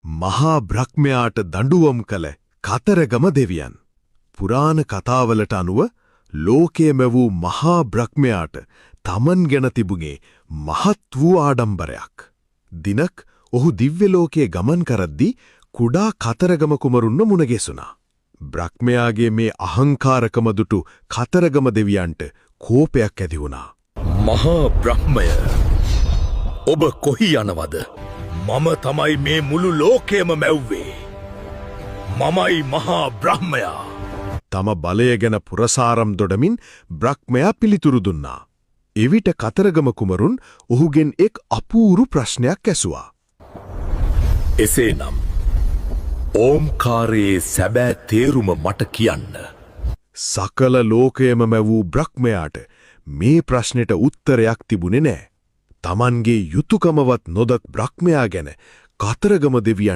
මහා බ්‍රහ්මයාට දඬුවම් කළ කතරගම දෙවියන්. පුරාණ කතාවලට අනුව ලෝකයේම වූ මහා බ්‍රහ්මයාට තමන් ගැන තිබුණේ මහත් වූ ආඩම්බරයක්. දිනක් ඔහු දිව්‍ය ලෝකයේ ගමන් කරද්දී කුඩා කතරගම කුමරුන්ව මුණ ගැසුණා. බ්‍රහ්මයාගේ මේ අහංකාරකම දුටු කතරගම දෙවියන්ට කෝපයක් ඇති වුණා. මහා බ්‍රහ්මය, ඔබ කොහි යනවද? මම තමයි මේ මුළු ලෝකයම මැව්වේ. මමයි මහා බ්‍රහ්මයා. තම බලය ගැන පුරසාරම් දොඩමින් බ්‍රහ්මයා පිළිතුරු දුන්නා. එවිට කතරගම කුමරුන් ඔහුගෙන් එක් අපූරු ප්‍රශ්නයක් ඇසුවා. එසේනම් ඕම්කාරයේ සැබෑ තේරුම මට කියන්න. සකල ලෝකයම මැවූ බ්‍රහ්මයාට මේ ප්‍රශ්නෙට උත්තරයක් තිබුණේ නෑ. තමන්ගේ යුතුයකමවත් නොදත් බ්‍රහ්මයා ගැන කතරගම දෙවියන්